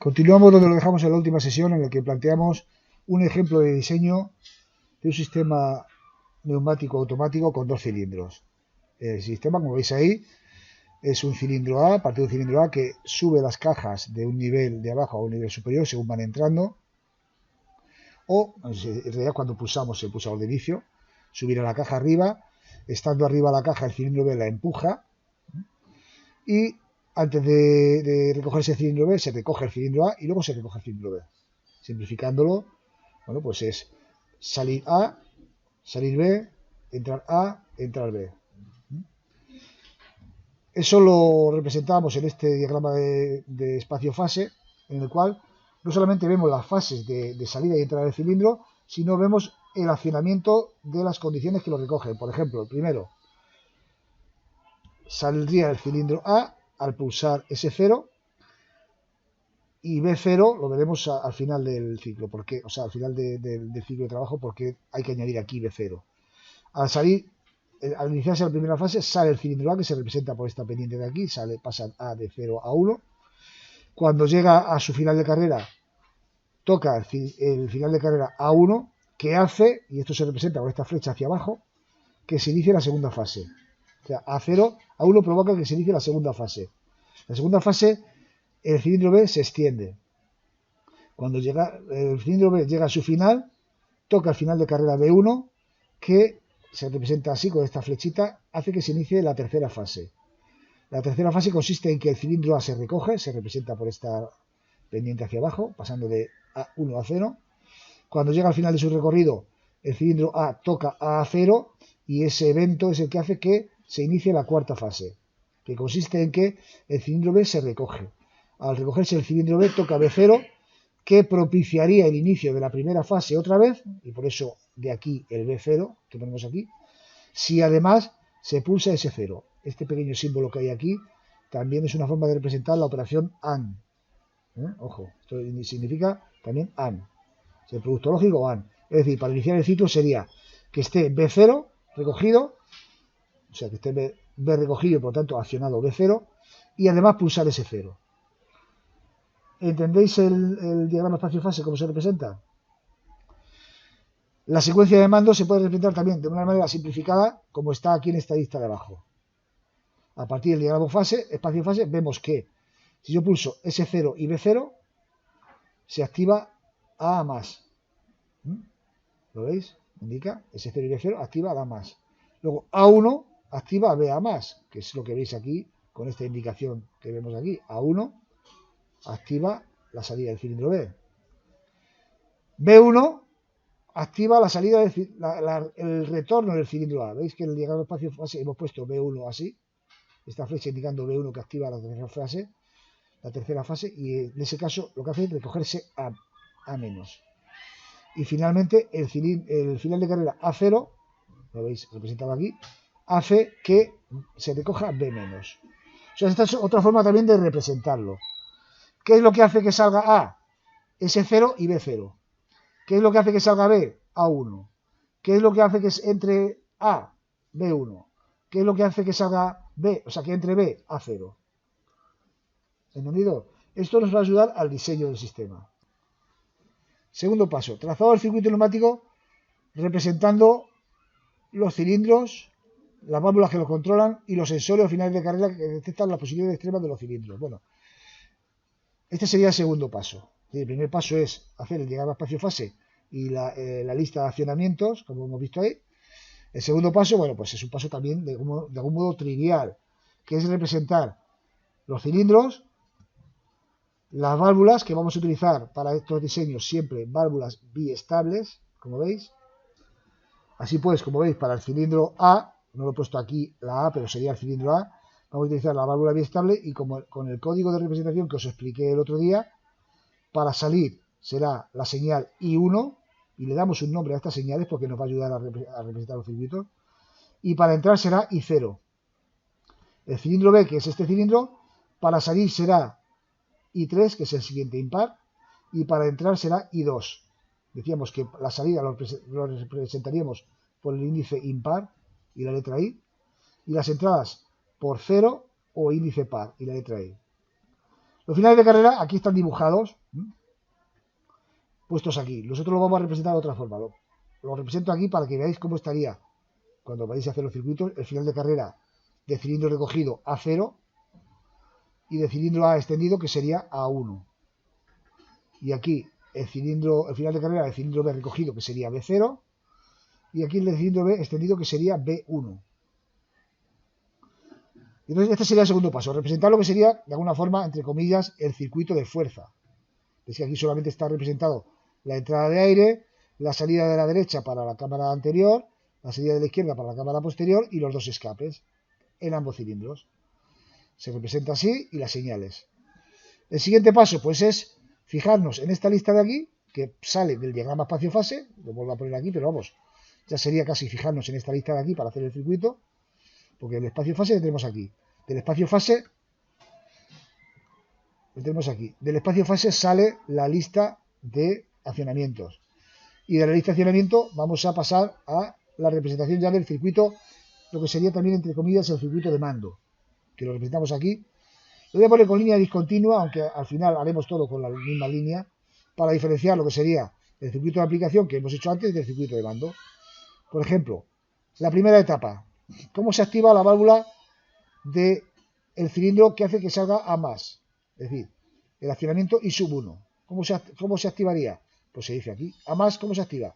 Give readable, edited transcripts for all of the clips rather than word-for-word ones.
Continuamos donde lo dejamos en la última sesión, en la que planteamos un ejemplo de diseño de un sistema neumático automático con dos cilindros. El sistema, como veis ahí, es un cilindro A, parte de un cilindro A que sube las cajas de un nivel de abajo a un nivel superior según van entrando. O, en realidad, cuando pulsamos el pulsador de inicio, subir a la caja arriba. Estando arriba la caja, el cilindro B la empuja. Y antes de recoger ese cilindro B, se recoge el cilindro A y luego se recoge el cilindro B. Simplificándolo, bueno, pues es salir A, salir B, entrar A, entrar B. Eso lo representamos en este diagrama de espacio-fase, en el cual no solamente vemos las fases de salida y entrada del cilindro, sino vemos el accionamiento de las condiciones que lo recogen. Por ejemplo, primero, saldría el cilindro A al pulsar S0 y B0 lo veremos al final del ciclo, porque, o sea, al final del ciclo de trabajo, porque hay que añadir aquí B0. Al salir, al iniciarse la primera fase, sale el cilindro A, que se representa por esta pendiente de aquí, pasa A de 0 a 1. Cuando llega a su final de carrera, toca el final de carrera A1, que hace, y esto se representa con esta flecha hacia abajo, que se inicie la segunda fase. O sea, A0, A1 provoca que se inicie la segunda fase. La segunda fase, el cilindro B se extiende. Cuando el cilindro B llega a su final, toca el final de carrera B1, que se representa así con esta flechita, hace que se inicie la tercera fase. La tercera fase consiste en que el cilindro A se recoge, se representa por esta pendiente hacia abajo, pasando de A1 a 0. Cuando llega al final de su recorrido, el cilindro A toca a 0 y ese evento es el que hace que se inicie la cuarta fase, que consiste en que el cilindro B se recoge. Al recogerse el cilindro B toca B0, que propiciaría el inicio de la primera fase otra vez, y por eso de aquí el B0 que ponemos aquí, si además se pulsa S0. Este pequeño símbolo que hay aquí también es una forma de representar la operación AND. Ojo, esto significa también AND. Es el producto lógico AND. Es decir, para iniciar el ciclo sería que esté B0 recogido, o sea, que esté B recogido y por lo tanto accionado B0, y además pulsar S0. ¿Entendéis el diagrama espacio-fase cómo se representa? La secuencia de mando se puede representar también de una manera simplificada, como está aquí en esta lista de abajo. A partir del diagrama espacio-fase, vemos que si yo pulso S0 y B0, se activa A más. ¿Lo veis? Indica S0 y B0 activa A más. Luego A1 activa B A más, que es lo que veis aquí con esta indicación que vemos aquí. A1 activa la salida del cilindro B. B1 activa la salida el retorno del cilindro A. ¿Veis que en el diagrama espacio-fase hemos puesto B1 así? Esta flecha indicando B1 que activa la tercera fase, y en ese caso lo que hace es recogerse A menos. Y finalmente el final de carrera A0, lo veis representado aquí, hace que se recoja B menos. O sea, esta es otra forma también de representarlo. ¿Qué es lo que hace que salga A? S0 y B0. ¿Qué es lo que hace que salga B? A1. ¿Qué es lo que hace que entre A? B1. ¿Qué es lo que hace que salga B? O sea, que entre B, A0. ¿Entendido? Esto nos va a ayudar al diseño del sistema. Segundo paso, trazado del circuito neumático representando los cilindros, las válvulas que los controlan y los sensores o finales de carrera que detectan las posiciones extremas de los cilindros. Bueno, este sería el segundo paso. El primer paso es hacer el diagrama espacio-fase y la lista de accionamientos, como hemos visto ahí. El segundo paso, bueno, pues es un paso también de algún modo trivial, que es representar los cilindros, las válvulas que vamos a utilizar para estos diseños, siempre válvulas biestables, como veis. Así pues, como veis, para el cilindro A, no lo he puesto aquí la A, pero sería el cilindro A, vamos a utilizar la válvula biestable y con el código de representación que os expliqué el otro día, para salir será la señal I1, y le damos un nombre a estas señales porque nos va a ayudar a representar los circuitos, y para entrar será I0. El cilindro B, que es este cilindro, para salir será I3, que es el siguiente impar, y para entrar será I2. Decíamos que la salida lo representaríamos por el índice impar y la letra I, y las entradas por 0 o índice par y la letra I. Los finales de carrera aquí están dibujados, puestos aquí. Nosotros lo vamos a representar de otra forma. Lo represento aquí para que veáis cómo estaría cuando vais a hacer los circuitos. El final de carrera de cilindro recogido A0 y de cilindro A extendido, que sería A1. Y aquí el final de carrera de cilindro B recogido, que sería B0. Y aquí el de cilindro B extendido, que sería B1. Entonces este sería el segundo paso, representar lo que sería, de alguna forma, entre comillas, el circuito de fuerza. Es que aquí solamente está representado la entrada de aire, la salida de la derecha para la cámara anterior, la salida de la izquierda para la cámara posterior y los dos escapes en ambos cilindros. Se representa así y las señales. El siguiente paso, pues, es fijarnos en esta lista de aquí, que sale del diagrama espacio-fase. Lo vuelvo a poner aquí, pero vamos, ya sería casi fijarnos en esta lista de aquí para hacer el circuito, porque el espacio-fase lo tenemos aquí. Del espacio-fase lo tenemos aquí. Del espacio-fase sale la lista de accionamientos. Y de la lista de accionamiento vamos a pasar a la representación ya del circuito, lo que sería también, entre comillas, el circuito de mando, que lo representamos aquí. Lo voy a poner con línea discontinua, aunque al final haremos todo con la misma línea, para diferenciar lo que sería el circuito de aplicación que hemos hecho antes del circuito de mando. Por ejemplo, la primera etapa, cómo se activa la válvula del cilindro que hace que salga A más, es decir, el accionamiento I sub 1. ¿Cómo se activaría? Pues se dice aquí, A más, ¿cómo se activa?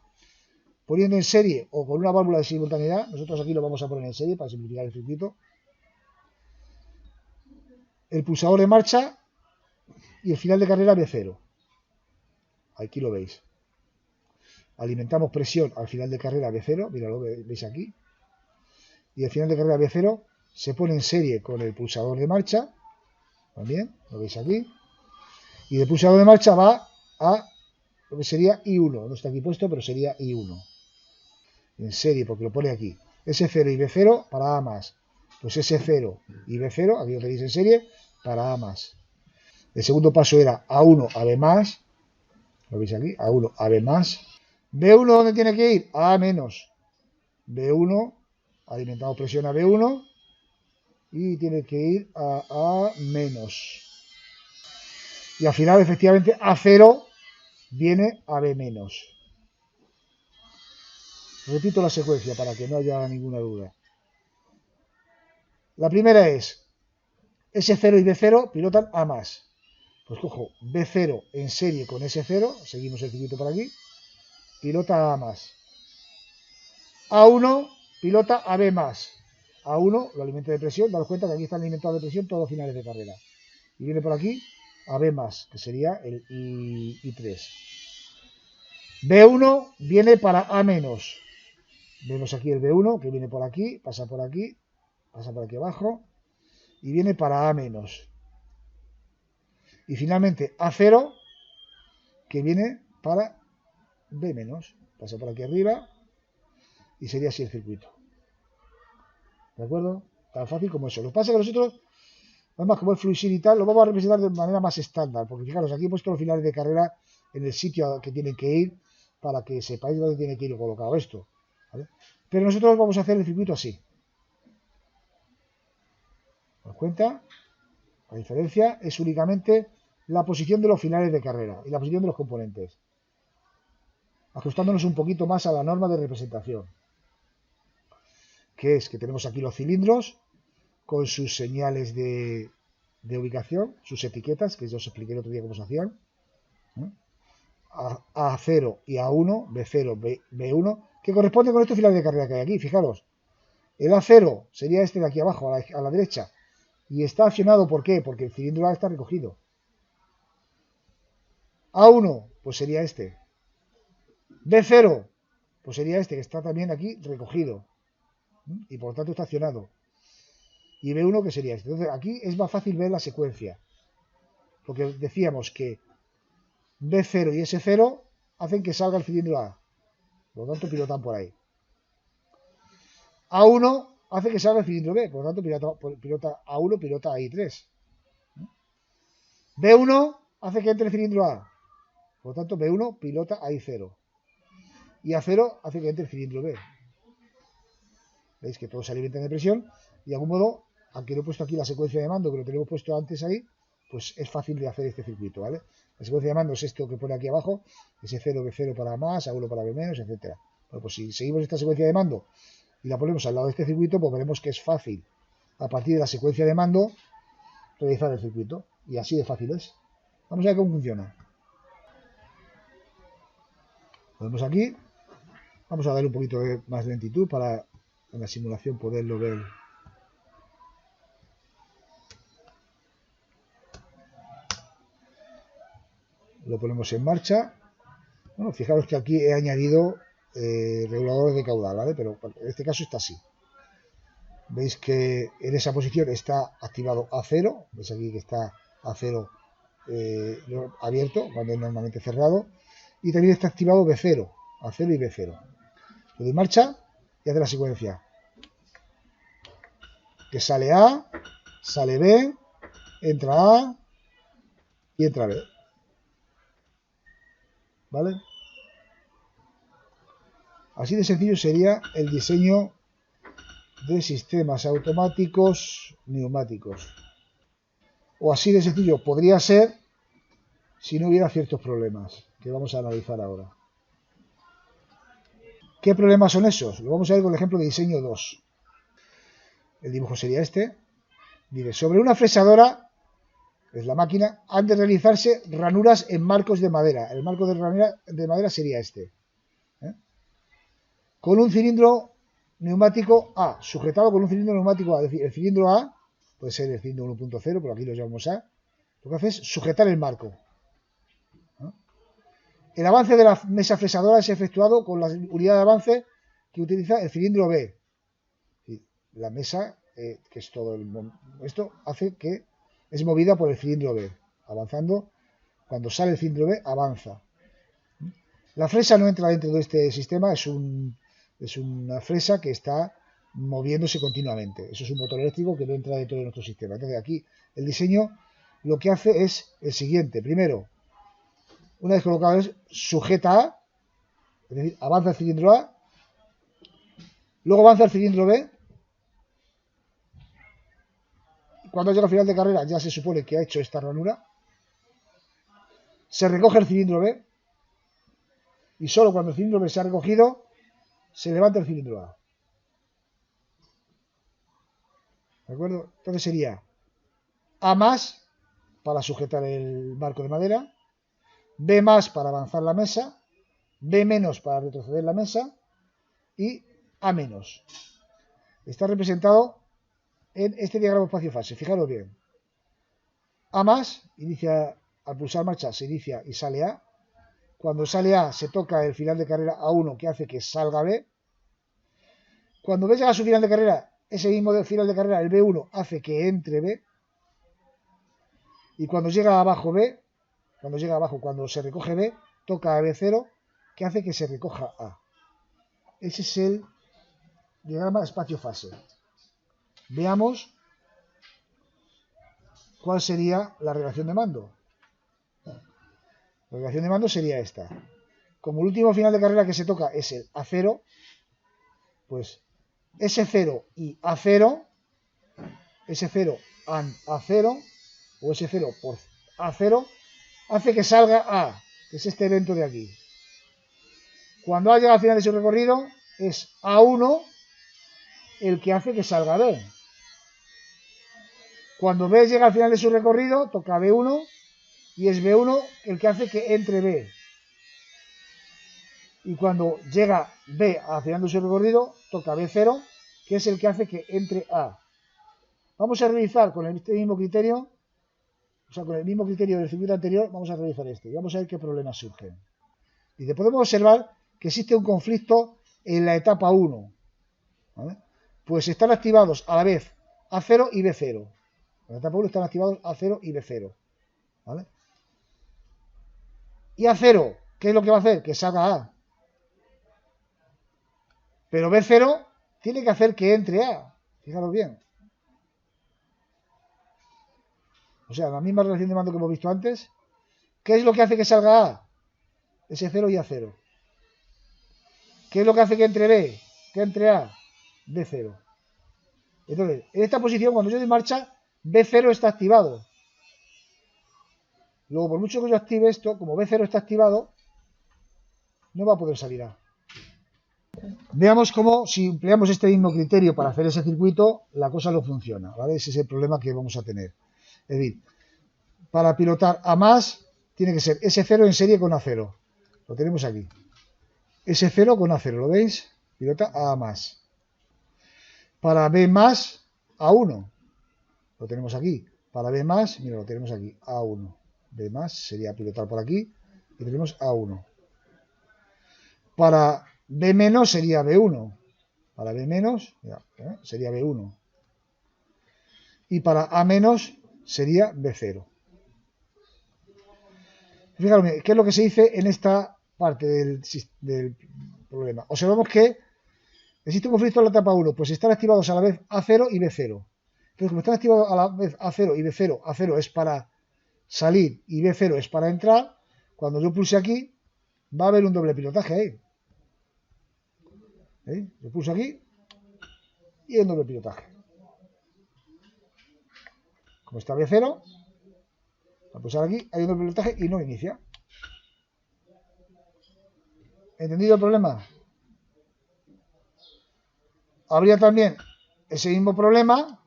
Poniendo en serie o con una válvula de simultaneidad. Nosotros aquí lo vamos a poner en serie para simplificar el circuito. El pulsador de marcha y el final de carrera B0. Aquí lo veis. Alimentamos presión al final de carrera B0, míralo, veis aquí. Y el final de carrera B0 se pone en serie con el pulsador de marcha, también, lo veis aquí. Y el pulsador de marcha va a lo que sería I1, no está aquí puesto, pero sería I1. En serie, porque lo pone aquí. S0 y B0 para A más. Pues S0 y B0, aquí lo tenéis en serie, para A más. El segundo paso era A1 a B más. Lo veis aquí, A1 a B más. B1, ¿dónde tiene que ir? A A menos. B1, alimentamos presión a B1 y tiene que ir a A menos. Y al final, efectivamente, A0 viene a B menos. Repito la secuencia para que no haya ninguna duda. La primera es S0 y B0 pilotan A más. Pues cojo B0 en serie con S0, seguimos el circuito por aquí, pilota A más. A1 pilota a B más. A1 lo alimenta de presión, daros cuenta que aquí están alimentados de presión todos finales de carrera. Y viene por aquí a B más, que sería el I3. B1 viene para A menos. Vemos aquí el B1 que viene por aquí, pasa por aquí abajo y viene para A menos. Y finalmente A0 que viene para B menos. Pasa por aquí arriba y sería así el circuito. ¿De acuerdo? Tan fácil como eso. Lo que pasa es que nosotros, además como es fluisil y tal, lo vamos a representar de manera más estándar. Porque fijaros, aquí he puesto los finales de carrera en el sitio que tienen que ir para que sepáis dónde tiene que ir colocado esto. ¿Vale? Pero nosotros vamos a hacer el circuito así. ¿Os das cuenta? La diferencia es únicamente la posición de los finales de carrera y la posición de los componentes. Ajustándonos un poquito más a la norma de representación. Que es que tenemos aquí los cilindros con sus señales de ubicación, sus etiquetas, que yo os expliqué el otro día cómo se hacían. A0 y A1, B0, B1, que corresponde con estos finales de carrera que hay aquí. Fijaros, el A0 sería este de aquí abajo, a la derecha, y está accionado, ¿por qué? Porque el cilindro A está recogido. A1, pues sería este. B0, pues sería este, que está también aquí recogido. Y por lo tanto está accionado. Y B1, que sería este. Entonces aquí es más fácil ver la secuencia. Porque decíamos que B0 y S0 hacen que salga el cilindro A. Por lo tanto pilotan por ahí. A1 hace que salga el cilindro B. Por lo tanto pilota A1, pilota a I3. B1 hace que entre el cilindro A. Por lo tanto B1 pilota a I0. Y A0 hace que entre el cilindro B. Veis que todos se alimentan de presión. Y de algún modo, aunque no he puesto aquí la secuencia de mando, que lo tenemos puesto antes ahí, pues es fácil de hacer este circuito, ¿vale? La secuencia de mando es esto que pone aquí abajo, S0, B0 para más, A1 para B menos, etcétera. Bueno, pues si seguimos esta secuencia de mando y la ponemos al lado de este circuito, pues veremos que es fácil, a partir de la secuencia de mando, realizar el circuito. Y así de fácil es. Vamos a ver cómo funciona. Lo vemos aquí. Vamos a darle un poquito de más lentitud para en la simulación poderlo ver. Lo ponemos en marcha. Bueno, fijaros que aquí he añadido reguladores de caudal, ¿vale? Pero en este caso está así. Veis que en esa posición está activado A0. Veis aquí que está A0 abierto, cuando es normalmente cerrado. Y también está activado B0, A0 y B0. Le doy marcha y hace la secuencia. Que sale A, sale B, entra A y entra B. ¿Vale? Así de sencillo sería el diseño de sistemas automáticos neumáticos. O así de sencillo podría ser si no hubiera ciertos problemas que vamos a analizar ahora. ¿Qué problemas son esos? Lo vamos a ver con el ejemplo de diseño 2. El dibujo sería este. Dice, sobre una fresadora, que es la máquina, han de realizarse ranuras en marcos de madera. El marco de madera sería este. Con un cilindro neumático A, sujetado con un cilindro neumático A. Es decir, el cilindro A, puede ser el cilindro 1.0, pero aquí lo llamamos A. Lo que hace es sujetar el marco. El avance de la mesa fresadora es efectuado con la unidad de avance que utiliza el cilindro B. La mesa, que es todo esto, hace que es movida por el cilindro B. Avanzando, cuando sale el cilindro B, avanza. La fresa no entra dentro de este sistema, es una fresa que está moviéndose continuamente. Eso es un motor eléctrico que no entra dentro de nuestro sistema. Entonces aquí el diseño lo que hace es el siguiente. Primero, una vez colocado es sujeta A, es decir, avanza el cilindro A, luego avanza el cilindro B, y cuando llega al final de carrera ya se supone que ha hecho esta ranura, se recoge el cilindro B, y solo cuando el cilindro B se ha recogido, se levanta el cilindro A. ¿De acuerdo? Entonces sería A más para sujetar el marco de madera, B más para avanzar la mesa, B menos para retroceder la mesa y A menos. Está representado en este diagrama espacio-fase. Fijaros bien. A más inicia, al pulsar marcha se inicia y sale A. Cuando sale A se toca el final de carrera A1 que hace que salga B. Cuando B llega a su final de carrera, ese mismo final de carrera, el B1, hace que entre B. Y cuando llega abajo B, cuando se recoge B, toca a B0, que hace que se recoja A. Ese es el diagrama espacio-fase. Veamos cuál sería la relación de mando. La relación de mando sería esta. Como el último final de carrera que se toca es el A0, pues S0 y A0, S0 and A0, o S0 por A0, hace que salga A, que es este evento de aquí. Cuando ha llegado al final de su recorrido, es A1 el que hace que salga B. Cuando B llega al final de su recorrido, toca B1 y es B1 el que hace que entre B. Y cuando llega B al final de su recorrido, toca B0, que es el que hace que entre A. Vamos a realizar con este mismo criterio, o sea, con el mismo criterio del circuito anterior, vamos a realizar este. Y vamos a ver qué problemas surgen. Y podemos observar que existe un conflicto en la etapa 1. ¿Vale? Pues están activados a la vez A0 y B0. En la etapa 1 están activados A0 y B0. ¿Vale? Y A0, ¿qué es lo que va a hacer? Que salga A. Pero B0 tiene que hacer que entre A. Fijaros bien. O sea, la misma relación de mando que hemos visto antes. ¿Qué es lo que hace que salga A? S0 y A0. ¿Qué es lo que hace que entre B? Que entre A. B0. Entonces, en esta posición, cuando yo doy marcha, B0 está activado. Luego, por mucho que yo active esto, como B0 está activado, no va a poder salir A. Veamos cómo, si empleamos este mismo criterio para hacer ese circuito, la cosa no funciona, ¿vale? Ese es el problema que vamos a tener. Es decir, para pilotar A más, tiene que ser S0 en serie con A0. Lo tenemos aquí. S0 con A0, ¿lo veis? Pilota A más. Para B más, A1. Lo tenemos aquí. Para B más, mira, lo tenemos aquí. A1. B más sería pilotar por aquí. Y tenemos A1. Para B menos sería B1. Para B menos, mira, sería B1. Y para A menos sería B0. Fijaros, ¿qué es lo que se dice en esta parte del problema? Observamos que existe un conflicto en la etapa 1, pues están activados a la vez A0 y B0. Entonces, como están activados a la vez A0 y B0, A0 es para salir y B0 es para entrar, cuando yo pulse aquí, va a haber un doble pilotaje ahí. Yo pulso aquí y hay un doble pilotaje. Como está B0, al pulsar aquí hay un doble pilotaje y no inicia. ¿Entendido el problema? Habría también ese mismo problema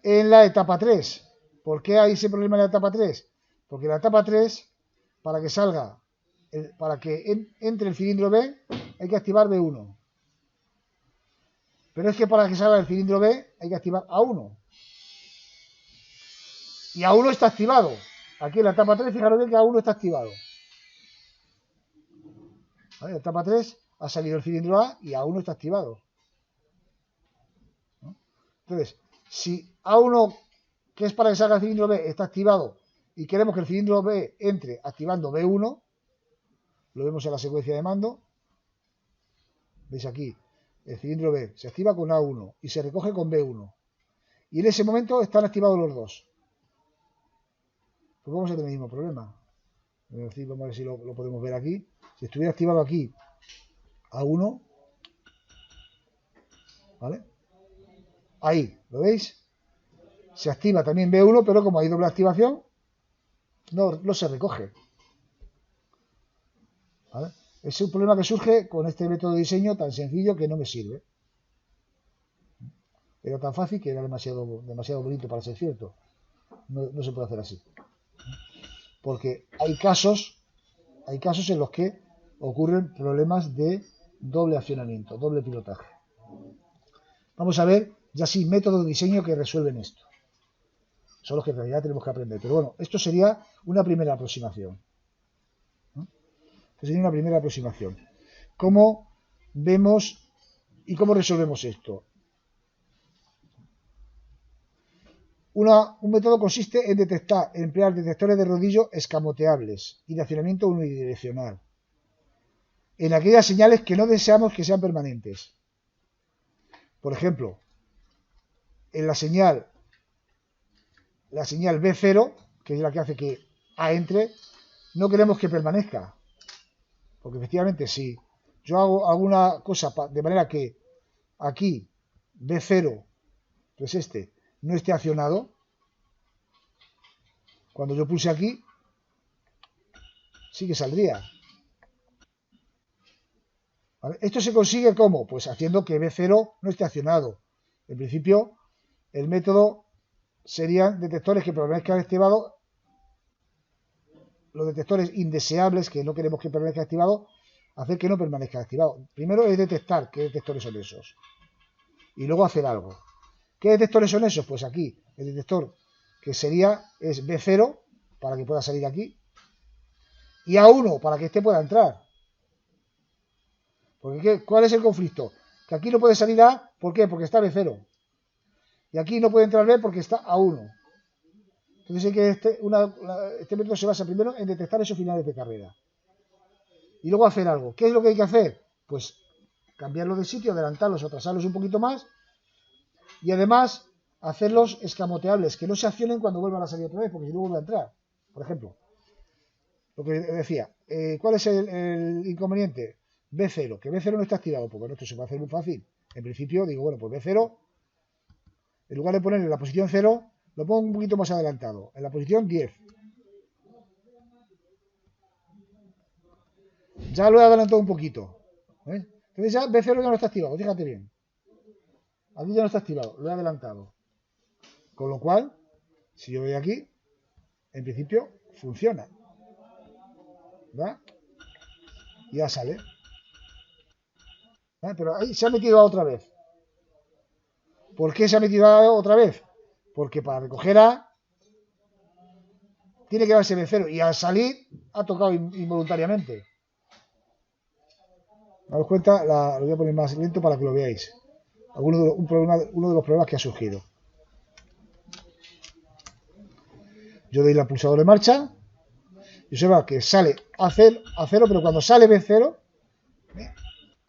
en la etapa 3. ¿Por qué hay ese problema en la etapa 3? Porque en la etapa 3, para que salga, para que entre el cilindro B, hay que activar B1. Pero es que para que salga el cilindro B, hay que activar A1. Y A1 está activado. Aquí en la etapa 3, fijaros bien que A1 está activado. ¿Vale? En la etapa 3 ha salido el cilindro A y A1 está activado. ¿No? Entonces, si A1, que es para que salga el cilindro B, está activado y queremos que el cilindro B entre activando B1, lo vemos en la secuencia de mando. ¿Veis aquí? El cilindro B se activa con A1 y se recoge con B1. Y en ese momento están activados los dos. Pues vamos a tener el mismo problema. Vamos a ver si lo podemos ver aquí. Si estuviera activado aquí A1, ¿vale? Ahí, ¿lo veis? Se activa también B1, pero como hay doble activación, no se recoge. ¿Vale? Es un problema que surge con este método de diseño tan sencillo que no me sirve. Era tan fácil que era demasiado bonito para ser cierto. No se puede hacer así. Porque hay casos en los que ocurren problemas de doble accionamiento, doble pilotaje. Vamos a ver ya sí métodos de diseño que resuelven esto. Son los que en realidad tenemos que aprender. Pero bueno, esto sería una primera aproximación. Esto sería una primera aproximación. ¿Cómo vemos y cómo resolvemos esto? Un método consiste en emplear detectores de rodillo escamoteables y de accionamiento unidireccional en aquellas señales que no deseamos que sean permanentes. Por ejemplo, en la señal B0, que es la que hace que A entre, no queremos que permanezca. Porque efectivamente, si yo hago alguna cosa de manera que aquí B0, que es este, no esté accionado, cuando yo pulse aquí, sí que saldría. ¿Vale? ¿Esto se consigue cómo? Pues haciendo que B0 no esté accionado. En principio, el método serían detectores que permanezcan activados, los detectores indeseables que no queremos que permanezcan activados, hacer que no permanezcan activados. Primero es detectar qué detectores son esos. Y luego hacer algo. ¿Qué detectores son esos? Pues aquí, el detector que es B0, para que pueda salir aquí, y A1, para que este pueda entrar. Porque, ¿cuál es el conflicto? Que aquí no puede salir A, ¿por qué? Porque está B0. Y aquí no puede entrar B porque está A1. Entonces hay que este método se basa primero en detectar esos finales de carrera. Y luego hacer algo. ¿Qué es lo que hay que hacer? Pues cambiarlos de sitio, adelantarlos o atrasarlos un poquito más. Y además hacerlos escamoteables, que no se accionen cuando vuelvan a salir otra vez, porque si no vuelve a entrar. Por ejemplo, lo que decía, ¿cuál es el inconveniente? B0, que B0 no está activado, pues bueno, esto se puede hacer muy fácil. En principio digo, bueno, pues B0, en lugar de ponerle la posición 0, Lo pongo un poquito más adelantado, en la posición 10. Ya lo he adelantado un poquito. ¿Ves? Entonces ya B0 ya no está activado, fíjate bien. Aquí ya no está activado, lo he adelantado. Con lo cual, si yo voy aquí, en principio funciona. ¿Verdad? Y ya sale. ¿Verdad? Pero ahí se ha metido otra vez. ¿Por qué se ha metido otra vez? Porque para recoger A tiene que darse B0 y al salir ha tocado involuntariamente. Daos cuenta, lo voy a poner más lento para que lo veáis. Uno de los problemas que ha surgido. Yo doy el pulsador de marcha y observa que sale A0, pero cuando sale B0,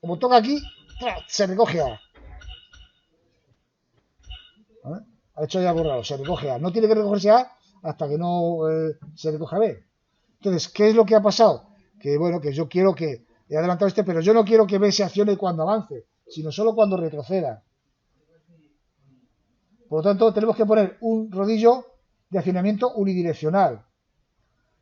como toca aquí, se recoge A. ¿Vale? Ha hecho ya algo raro, se recoge A. No tiene que recogerse A hasta que no se recoja B. Entonces, ¿qué es lo que ha pasado? Que bueno, que yo quiero que he adelantado este, pero yo no quiero que B se accione cuando avance, sino solo cuando retroceda. Por lo tanto, tenemos que poner un rodillo de accionamiento unidireccional.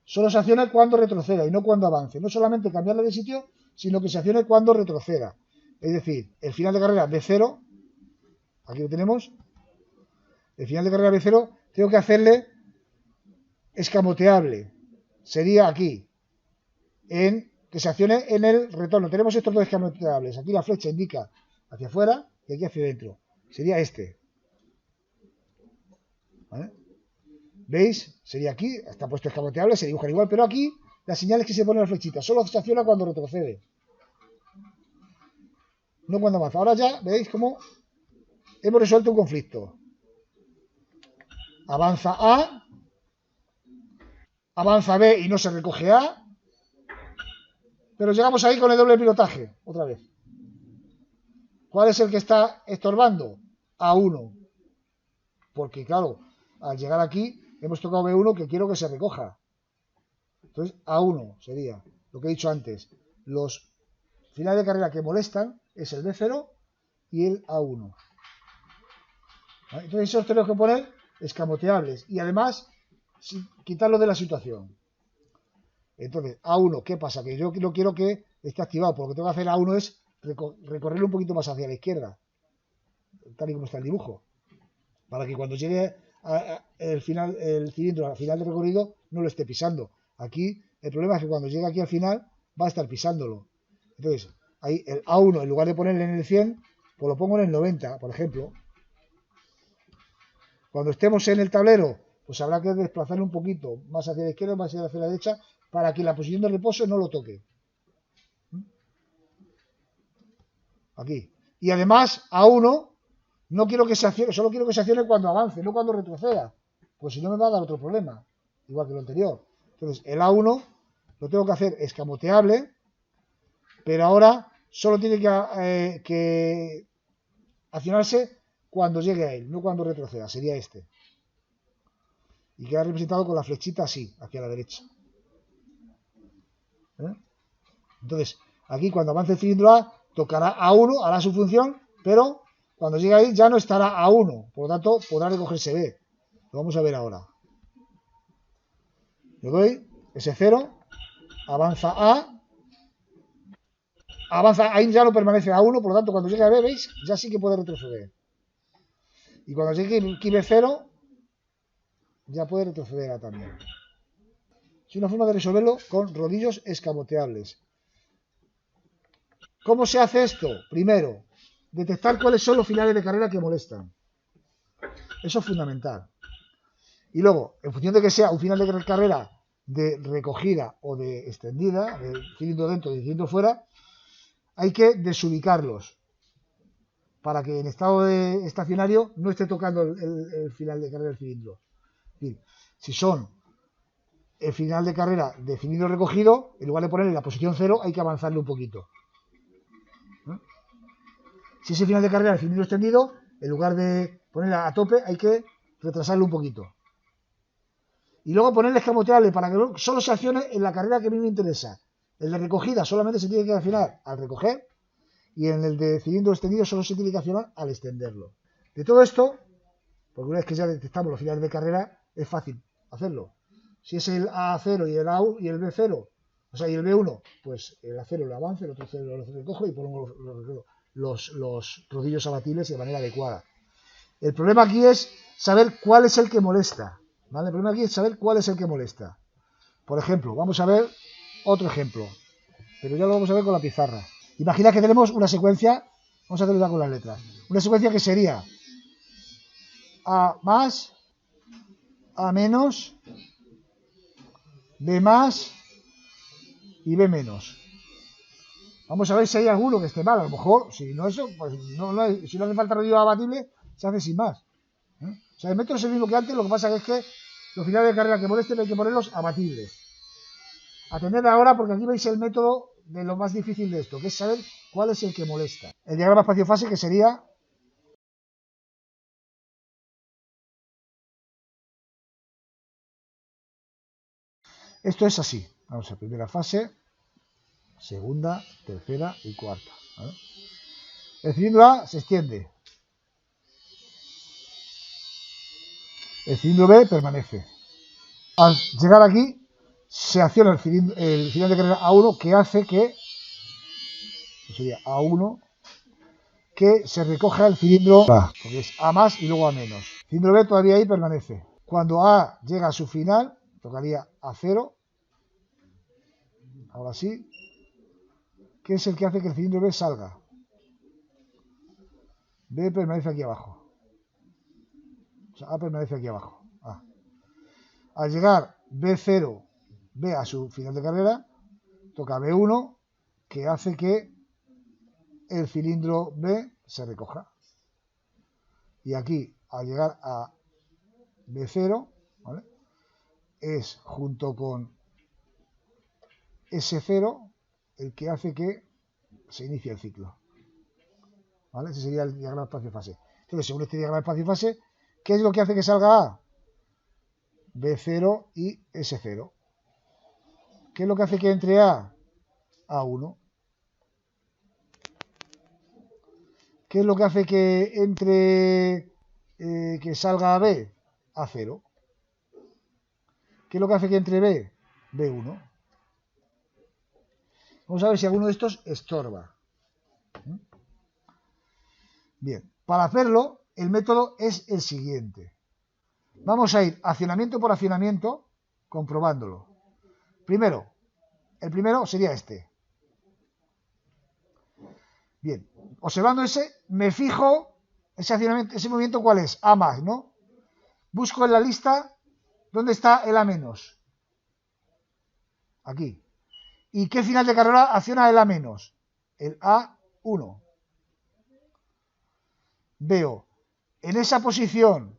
Solo se acciona cuando retroceda y no cuando avance. No solamente cambiarle de sitio, sino que se accione cuando retroceda. Es decir, el final de carrera B0, aquí lo tenemos, el final de carrera B0, tengo que hacerle escamoteable. Sería aquí, que se accione en el retorno. Tenemos estos dos escamoteables. Aquí la flecha indica hacia afuera y aquí hacia adentro. Sería este. ¿Vale? ¿Veis? Sería aquí, está puesto escamoteable, se dibujan igual, pero aquí la señal es que se pone la flechita. Solo se acciona cuando retrocede. No cuando avanza. Ahora ya veis cómo hemos resuelto un conflicto. Avanza A, avanza B y no se recoge A, pero llegamos ahí con el doble pilotaje, otra vez. ¿Cuál es el que está estorbando? A1. Porque claro, al llegar aquí hemos tocado B1 que quiero que se recoja. Entonces A1 sería lo que he dicho antes. Los finales de carrera que molestan es el B0 y el A1. ¿Vale? Entonces esos tenemos que poner escamoteables y además quitarlo de la situación. Entonces, A1, ¿qué pasa? Que yo no quiero que esté activado, porque lo que tengo que hacer A1 es recorrerlo un poquito más hacia la izquierda, tal y como está el dibujo, para que cuando llegue el cilindro al final del recorrido no lo esté pisando. Aquí el problema es que cuando llegue aquí al final va a estar pisándolo. Entonces, ahí el A1, en lugar de ponerle en el 100, pues lo pongo en el 90, por ejemplo. Cuando estemos en el tablero, pues habrá que desplazarlo un poquito más hacia la izquierda, más hacia la derecha, para que la posición de reposo no lo toque. Aquí. Y además, A1, no quiero que se accione, solo quiero que se accione cuando avance, no cuando retroceda. Pues si no me va a dar otro problema, igual que lo anterior. Entonces, el A1 lo tengo que hacer escamoteable, pero ahora solo tiene que accionarse cuando llegue a él, no cuando retroceda. Sería este. Y queda representado con la flechita así, hacia la derecha. Entonces, aquí cuando avance el cilindro A, tocará A1, hará su función, pero cuando llegue ahí ya no estará A1, por lo tanto podrá recogerse B. Lo vamos a ver ahora. Le doy S0, avanza A, ahí ya no permanece A1, por lo tanto cuando llegue a B, ¿veis? Ya sí que puede retroceder. Y cuando llegue aquí B0, ya puede retroceder A también. Es una forma de resolverlo con rodillos escamoteables. ¿Cómo se hace esto? Primero, detectar cuáles son los finales de carrera que molestan. Eso es fundamental. Y luego, en función de que sea un final de carrera de recogida o de extendida, de cilindro dentro y cilindro fuera, hay que desubicarlos para que en estado de estacionario no esté tocando el final de carrera del cilindro. Es decir, si son el final de carrera de cilindro recogido, en lugar de ponerle la posición 0, hay que avanzarle un poquito. Si es el final de carrera de cilindro extendido, en lugar de ponerla a tope, hay que retrasarlo un poquito. Y luego ponerle escamoteable para que solo se accione en la carrera que a mí me interesa. El de recogida solamente se tiene que accionar al recoger y en el de cilindro extendido solo se tiene que accionar al extenderlo. De todo esto, Porque una vez que ya detectamos los finales de carrera, es fácil hacerlo. Si es el A0 y el A1 y el B0, o sea, y el B1, pues el A0 lo avanzo, el otro 0 lo recojo y pongo los rodillos abatibles de manera adecuada. El problema aquí es saber cuál es el que molesta, ¿vale? El problema aquí es saber cuál es el que molesta. Por ejemplo, vamos a ver otro ejemplo, pero ya lo vamos a ver con la pizarra. Imagina que tenemos una secuencia, vamos a hacerlo ya con las letras, una secuencia que sería A más, A menos, B más y B menos. Vamos a ver si hay alguno que esté mal. A lo mejor, si no eso, pues si no hace falta rodillo abatible, se hace sin más. O sea, el método es el mismo que antes, lo que pasa es que los finales de carrera que molesten hay que ponerlos abatibles. Atended ahora porque aquí veis el método de lo más difícil de esto, que es saber cuál es el que molesta. El diagrama espacio-fase, que sería... Esto es así. Vamos a ver, primera fase, segunda, tercera y cuarta. ¿Vale? El cilindro A se extiende. El cilindro B permanece. Al llegar aquí, se acciona el final de carrera A1 que hace que, sería A1, que se recoja el cilindro A, porque es A más y luego A menos. El cilindro B todavía ahí permanece. Cuando A llega a su final, tocaría A0, ahora sí, que es el que hace que el cilindro B salga. B permanece aquí abajo. O sea, A permanece aquí abajo. A. Al llegar B0, B a su final de carrera, toca B1, que hace que el cilindro B se recoja. Y aquí, al llegar a B0, ¿vale? Es junto con S0 el que hace que se inicie el ciclo. ¿Vale? Ese sería el diagrama espacio-fase. Entonces, según este diagrama espacio-fase, ¿qué es lo que hace que salga A? B0 y S0. ¿Qué es lo que hace que entre A? A1. ¿Qué es lo que hace que entre que salga a B? A0. ¿Qué es lo que hace que entre B? B1. Vamos a ver si alguno de estos estorba. Bien, para hacerlo, el método es el siguiente. Vamos a ir accionamiento por accionamiento, comprobándolo. Primero, el primero sería este. Bien, observando ese, me fijo, ese accionamiento, ese movimiento, ¿cuál es? A más, ¿no? Busco en la lista, ¿dónde está el A menos? Aquí. ¿Y qué final de carrera acciona el A menos? El A1. Veo, en esa posición,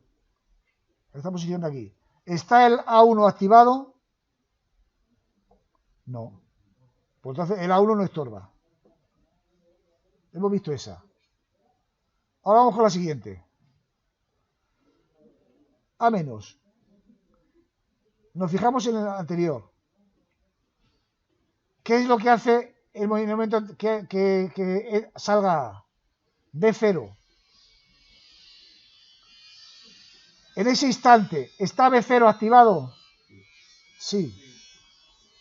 esta posición de aquí, ¿está el A1 activado? No. Pues entonces el A1 no estorba. Hemos visto esa. Ahora vamos con la siguiente. A menos. Nos fijamos en el anterior. ¿Qué es lo que hace el movimiento que salga A? B0. En ese instante, ¿está B0 activado? Sí.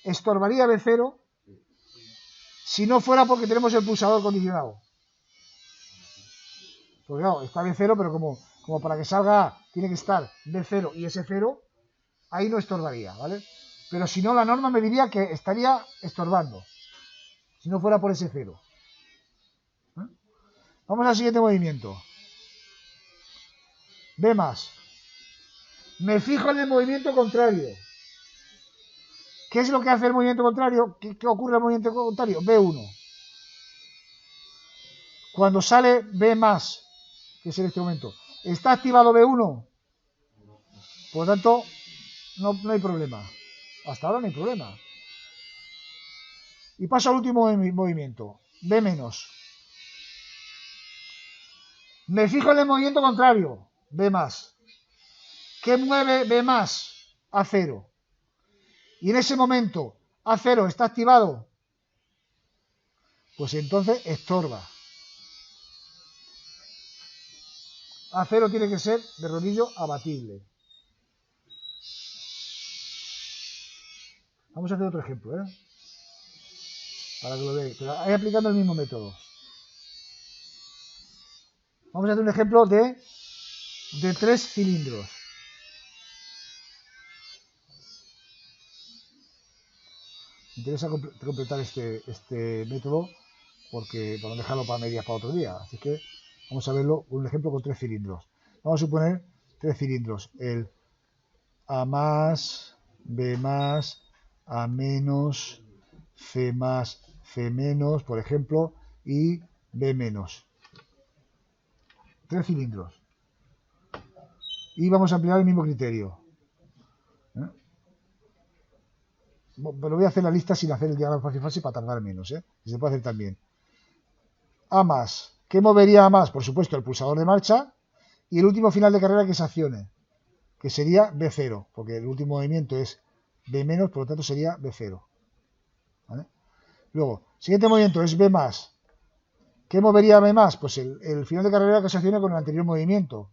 ¿Estorbaría B0? Si no fuera porque tenemos el pulsador condicionado. Porque claro, está B0, pero como para que salga A tiene que estar B0 y S0, ahí no estorbaría, ¿vale? Pero si no, la norma me diría que estaría estorbando, si no fuera por S0. Vamos al siguiente movimiento. B más. Me fijo en el movimiento contrario. ¿Qué es lo que hace el movimiento contrario? ¿Qué ocurre al movimiento contrario? B1. Cuando sale B más, que es en este momento, ¿está activado B1? Por lo tanto, no hay problema. Hasta ahora no hay problema. Y paso al último movimiento. B menos. Me fijo en el movimiento contrario. B más. ¿Qué mueve B más? A0. Y en ese momento A0 está activado. Pues entonces estorba. A0 tiene que ser de rodillo abatible. Vamos a hacer otro ejemplo, para que lo veáis, pero ahí aplicando el mismo método. Vamos a hacer un ejemplo de 3 cilindros. Me interesa completar este método porque para no dejarlo para medias para otro día. Así que vamos a verlo, un ejemplo con 3 cilindros. Vamos a suponer 3 cilindros. El A más, B más, A menos, C más, C menos, por ejemplo, y B menos. 3 cilindros. Y vamos a emplear el mismo criterio. Pero voy a hacer la lista sin hacer el diagrama fácil para tardar menos, y se puede hacer también. A más. ¿Qué movería A más? Por supuesto, el pulsador de marcha y el último final de carrera que se accione, que sería B0, porque el último movimiento es B menos, por lo tanto sería B0. ¿Vale? Luego, siguiente movimiento es B más. ¿Qué movería B más? Pues el final de carrera que se accione con el anterior movimiento,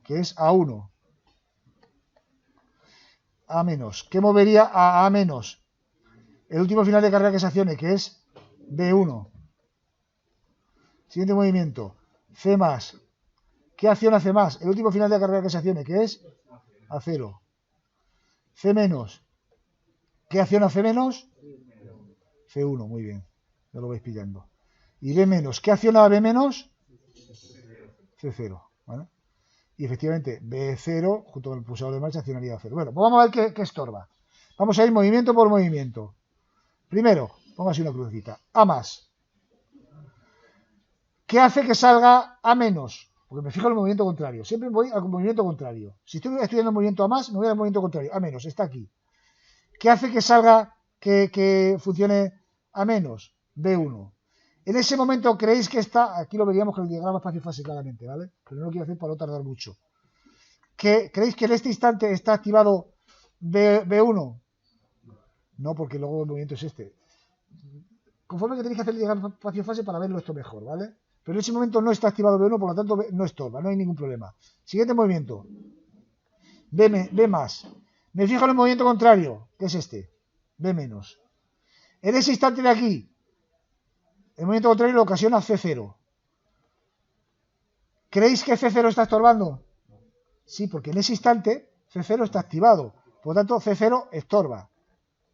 que es A1. A menos. ¿Qué movería a A menos? El último final de carrera que se accione, que es B1. Siguiente movimiento, C más. ¿Qué acción hace más? El último final de carrera que se accione, que es A0. C menos. ¿Qué acción hace menos? C1, muy bien. Ya lo vais pillando. Y B menos. ¿Qué acciona a B menos? C0. ¿Vale? Y efectivamente, B0, junto con el pulsador de marcha, accionaría A0. Bueno, pues vamos a ver qué estorba. Vamos a ir movimiento por movimiento. Primero, pongo así una crucecita. A más. ¿Qué hace que salga A menos? Porque me fijo en el movimiento contrario. Siempre voy al movimiento contrario. Si estoy estudiando el movimiento A más, me voy al movimiento contrario. A menos, está aquí. ¿Qué hace que salga, que funcione A menos? B1. En ese momento, ¿creéis que está? Aquí lo veríamos con el diagrama fácil claramente, ¿vale? Pero no lo quiero hacer para no tardar mucho. ¿Creéis que en este instante está activado B1? No, porque luego el movimiento es este. Conforme que tenéis que hacer el diagrama fácil para verlo esto mejor, ¿vale? Pero en ese momento no está activado B1, por lo tanto no estorba, no hay ningún problema. Siguiente movimiento. B más. Me fijo en el movimiento contrario, que es este. B menos. En ese instante de aquí, el movimiento contrario lo ocasiona C0. ¿Creéis que C0 está estorbando? Sí, porque en ese instante C0 está activado. Por lo tanto, C0 estorba.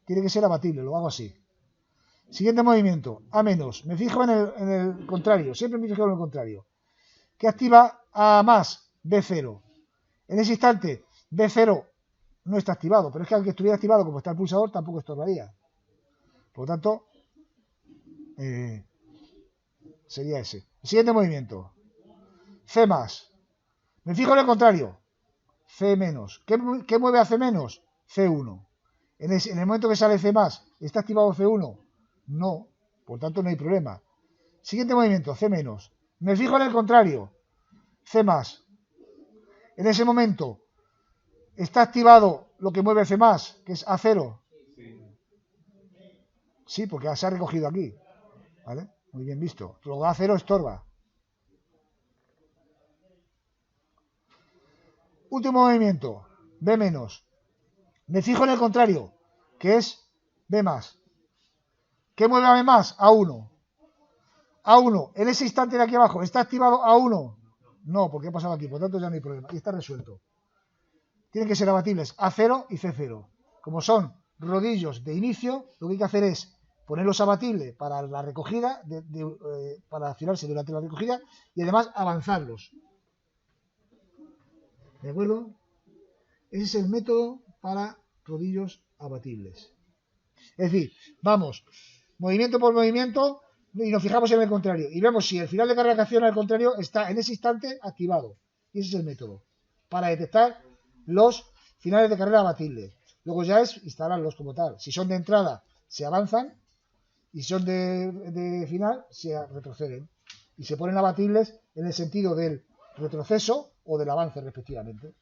Tiene que ser abatible, lo hago así. Siguiente movimiento, A menos. Me fijo en el contrario, siempre me fijo en el contrario. ¿Qué activa A más? B0. En ese instante, B0 no está activado, pero es que aunque estuviera activado como está el pulsador, tampoco estorbaría. Por lo tanto, sería ese. Siguiente movimiento, C más. Me fijo en el contrario, C menos. ¿Qué mueve a C menos? C1. En el momento que sale C más, ¿está activado C1? No, por tanto no hay problema. Siguiente movimiento, C menos. Me fijo en el contrario, C más. En ese momento, ¿está activado lo que mueve C más, que es A0? Sí, porque se ha recogido aquí. ¿Vale? Muy bien visto. Luego A0 estorba. Último movimiento, B menos. Me fijo en el contrario, que es B más. ¿Qué mueve a B más? A1. A1, en ese instante de aquí abajo, ¿está activado A1? No, porque ha pasado aquí, por tanto ya no hay problema. Y está resuelto. Tienen que ser abatibles A0 y C0. Como son rodillos de inicio, lo que hay que hacer es ponerlos abatibles para la recogida, para accionarse durante la recogida y además avanzarlos. ¿De acuerdo? Ese es el método para rodillos abatibles. Es decir, vamos movimiento por movimiento y nos fijamos en el contrario y vemos si el final de carrera que acciona al contrario está en ese instante activado. Y ese es el método para detectar los finales de carrera abatibles. Luego ya es instalarlos como tal. Si son de entrada, se avanzan y si son de final, se retroceden. Y se ponen abatibles en el sentido del retroceso o del avance respectivamente.